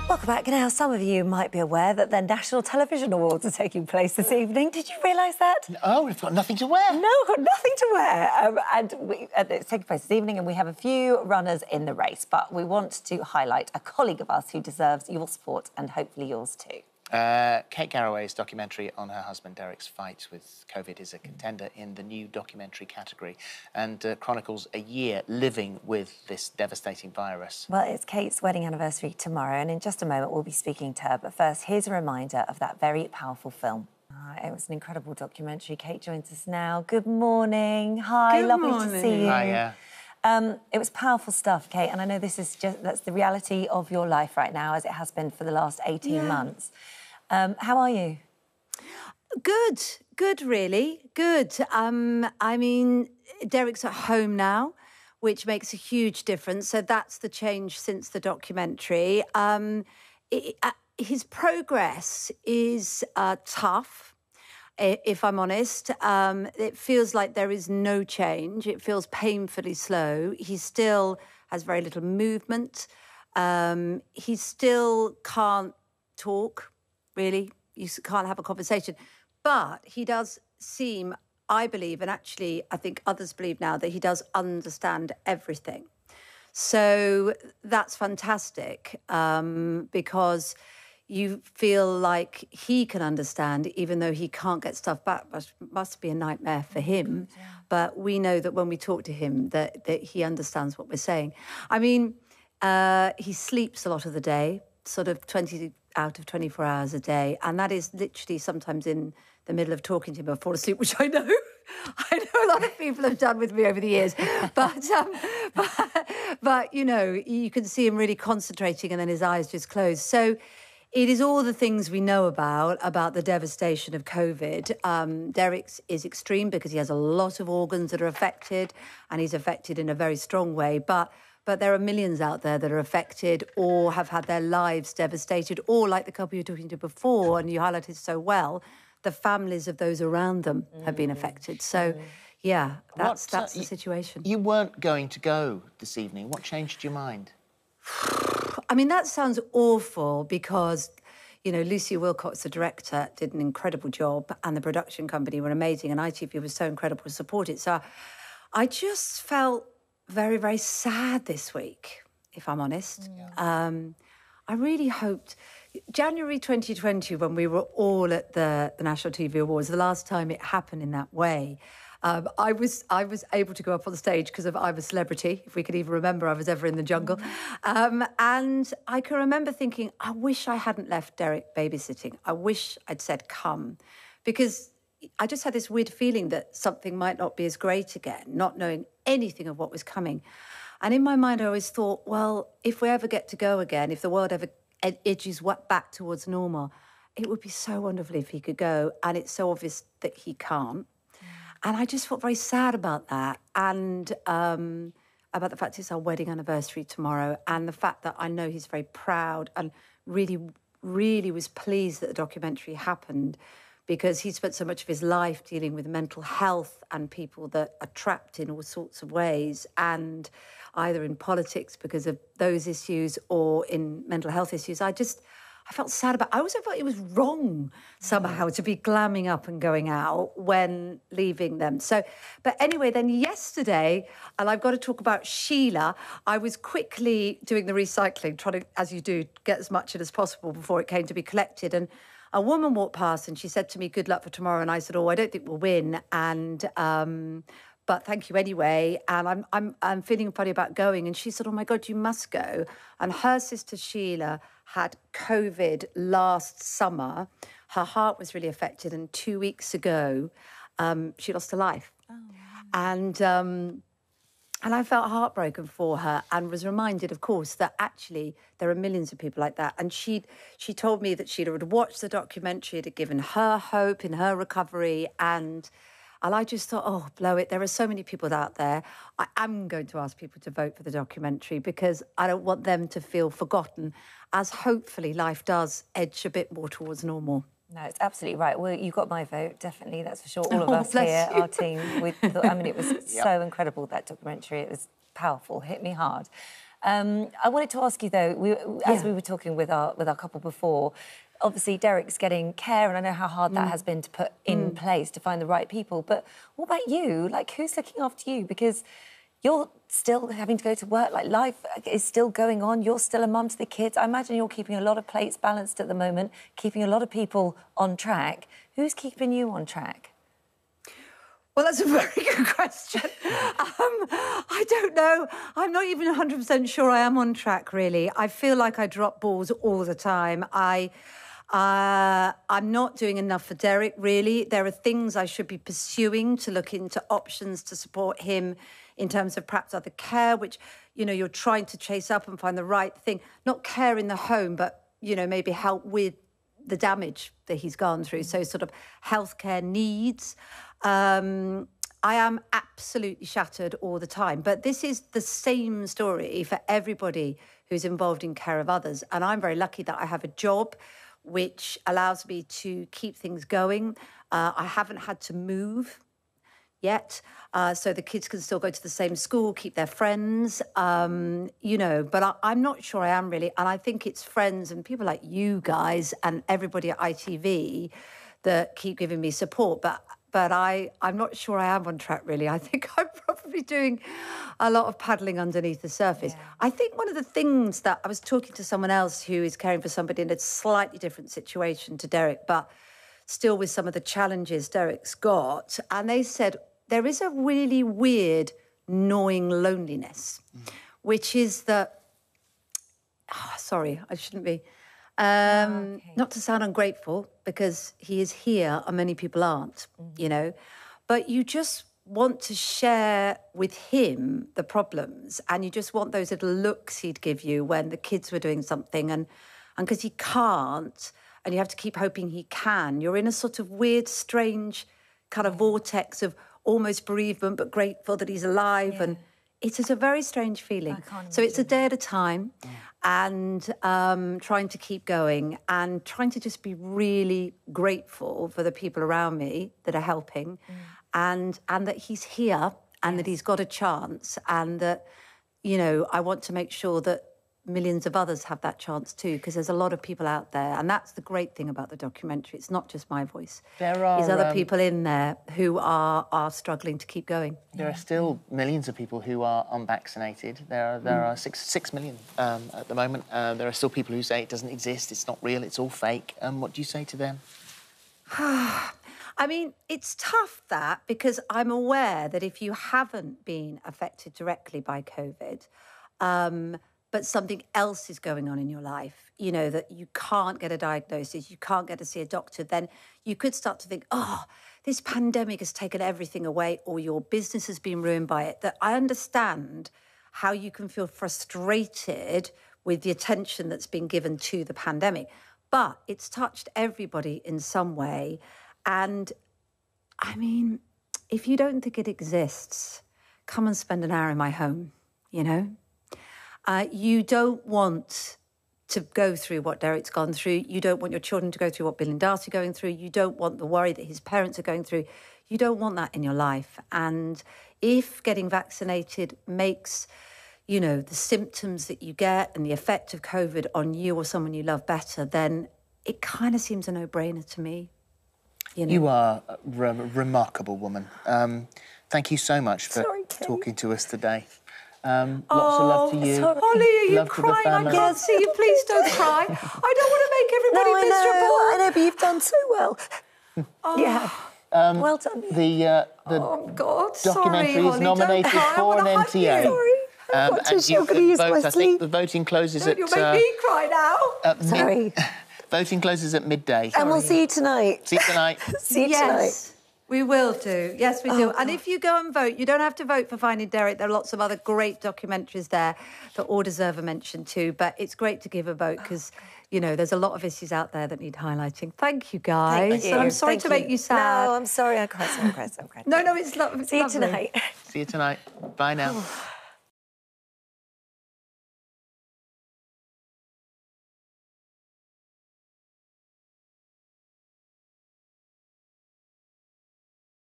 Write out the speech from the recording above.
Welcome back. Now, some of you might be aware that the National Television Awards are taking place this evening. Did you realise that? Oh, we've got nothing to wear. No, we've got nothing to wear. It's taking place this evening and we have a few runners in the race, but we want to highlight a colleague of ours who deserves your support and hopefully yours too. Kate Garraway's documentary on her husband Derek's fight with COVID is a contender in the new documentary category and chronicles a year living with this devastating virus. Well, it's Kate's wedding anniversary tomorrow and in just a moment we'll be speaking to her. But first, here's a reminder of that very powerful film. It was an incredible documentary. Kate joins us now. Good morning. Hi, lovely to see you. Hi, it was powerful stuff, Kate, and I know that's the reality of your life right now, as it has been for the last 18 months. How are you? Good, really. Good. I mean, Derek's at home now, which makes a huge difference. So that's the change since the documentary. His progress is tough, if I'm honest. It feels like there is no change. It feels painfully slow. He still has very little movement. He still can't talk. Really, you can't have a conversation. But he does seem, I believe, and actually I think others believe now, that he does understand everything. So that's fantastic because you feel like he can understand, even though he can't get stuff back. Must be a nightmare for him. Yeah. But we know that when we talk to him, that he understands what we're saying. I mean, he sleeps a lot of the day, sort of 20 out of 24 hours a day. And that is literally sometimes in the middle of talking to him, I fall asleep, which I know a lot of people have done with me over the years. But, you know, you can see him really concentrating and then his eyes just close. So it is all the things we know about the devastation of COVID. Derek's is extreme because he has a lot of organs that are affected and he's affected in a very strong way. But there are millions out there that are affected or have had their lives devastated, or like the couple you were talking to before, and you highlighted so well, the families of those around them have been affected. So, yeah, that's the situation. You weren't going to go this evening. What changed your mind? I mean, that sounds awful because, you know, Lucy Wilcox, the director, did an incredible job and the production company were amazing and ITV was so incredible to support it. So I just felt very, very sad this week, if I'm honest. Yeah. I really hoped... January 2020, when we were all at the National TV Awards, the last time it happened in that way, I was able to go up on stage because I'm a celebrity, if we could even remember I was ever in the jungle. And I can remember thinking, I wish I hadn't left Derek babysitting. I wish I'd said come, because I just had this weird feeling that something might not be as great again, not knowing anything of what was coming. And in my mind, I always thought, well, if we ever get to go again, if the world ever edges back towards normal, it would be so wonderful if he could go. And it's so obvious that he can't. And I just felt very sad about that. And about the fact it's our wedding anniversary tomorrow. And the fact that I know he's very proud and really, really was pleased that the documentary happened, because he spent so much of his life dealing with mental health and people that are trapped in all sorts of ways, and either in politics because of those issues or in mental health issues. I felt sad about it. I also felt it was wrong somehow to be glamming up and going out when leaving them. So, but anyway, then yesterday, and I've got to talk about Sheila, I was quickly doing the recycling, trying to, as you do, get as much in as possible before it came to be collected. And a woman walked past and she said to me, "Good luck for tomorrow." And I said, "Oh, I don't think we'll win. And but thank you anyway. And I'm feeling funny about going." And she said, "Oh my God, you must go." And her sister Sheila had COVID last summer. Her heart was really affected, and 2 weeks ago, she lost her life. Oh, wow. And I felt heartbroken for her and was reminded, of course, that actually there are millions of people like that. And she told me that Sheila had watched the documentary, it had given her hope in her recovery. And I just thought, oh, blow it. There are so many people out there. I am going to ask people to vote for the documentary because I don't want them to feel forgotten, as hopefully life does edge a bit more towards normal. No, it's absolutely right. Well, you got my vote, definitely, that's for sure. All of us here, our team. I mean, it was so incredible, that documentary. It was powerful, hit me hard. I wanted to ask you, though, as we were talking with our couple before, obviously Derek's getting care, and I know how hard that has been to put in place to find the right people. But what about you? Like, who's looking after you? Because you're still having to go to work. Like, life is still going on. You're still a mum to the kids. I imagine you're keeping a lot of plates balanced at the moment, keeping a lot of people on track. Who's keeping you on track? Well, that's a very good question. I don't know. I'm not even 100% sure I am on track, really. I feel like I drop balls all the time. I'm not doing enough for Derek, really. There are things I should be pursuing to look into options to support him in terms of perhaps other care, which, you know, you're trying to chase up and find the right thing. Not care in the home, but, you know, maybe help with the damage that he's gone through. So sort of healthcare needs. I am absolutely shattered all the time. But this is the same story for everybody who's involved in care of others. And I'm very lucky that I have a job which allows me to keep things going. I haven't had to move yet, so the kids can still go to the same school, keep their friends, you know, but I'm not sure I am really. And I think it's friends and people like you guys and everybody at ITV that keep giving me support. But I'm not sure I am on track, really. I think I'm probably doing a lot of paddling underneath the surface. Yeah. I think one of the things that I was talking to someone else who is caring for somebody in a slightly different situation to Derek, but still with some of the challenges Derek's got, and they said there is a really weird, gnawing loneliness, which is that, sorry, I shouldn't be, not to sound ungrateful, because he is here and many people aren't, you know, but you just want to share with him the problems, and you just want those little looks he'd give you when the kids were doing something, and because he can't, and you have to keep hoping he can, you're in a sort of weird, strange kind of vortex of almost bereavement, but grateful that he's alive. And it is a very strange feeling. So it's a day at a time, and trying to keep going and trying to just be really grateful for the people around me that are helping, and that he's here, and that he's got a chance, and that, you know, I want to make sure that millions of others have that chance too, because there's a lot of people out there, and that's the great thing about the documentary. It's not just my voice. There's other people in there who are struggling to keep going. There are still millions of people who are unvaccinated. There are 6 million at the moment. There are still people who say it doesn't exist, it's not real, it's all fake. What do you say to them? I mean, it's tough, that, because I'm aware that if you haven't been affected directly by COVID, but something else is going on in your life, you know, that you can't get a diagnosis, you can't get to see a doctor, then you could start to think, oh, this pandemic has taken everything away, or your business has been ruined by it. That I understand how you can feel frustrated with the attention that's been given to the pandemic, but it's touched everybody in some way. And I mean, if you don't think it exists, come and spend an hour in my home, you know? You don't want to go through what Derek's gone through. You don't want your children to go through what Bill and Darcy are going through. You don't want the worry that his parents are going through. You don't want that in your life. And if getting vaccinated makes, you know, the symptoms that you get and the effect of COVID on you or someone you love better, then it kind of seems a no-brainer to me. You know? You are a remarkable woman. Thank you so much for talking to us today. Lots of love to you. Sorry. Holly, are you love crying? I can't see you. Please don't cry. I don't want to make everybody miserable. I know, but you've done so well. Yeah. Well done. The oh, God. documentary Sorry, is Holly, nominated for an MTA. Sorry. And you can vote. I think the voting closes at... You'll make me cry now. Sorry. Voting closes at midday. And we'll see you tonight. See you tonight. See you tonight. We will do. Yes, we do. And if you go and vote, you don't have to vote for Finding Derek. There are lots of other great documentaries there that all deserve a mention too. But it's great to give a vote because, you know, there's a lot of issues out there that need highlighting. Thank you, guys. Thank you. I'm sorry to make you sad. No, I'm sorry. I cried. No, it's lovely. See you tonight. See you tonight. Bye now.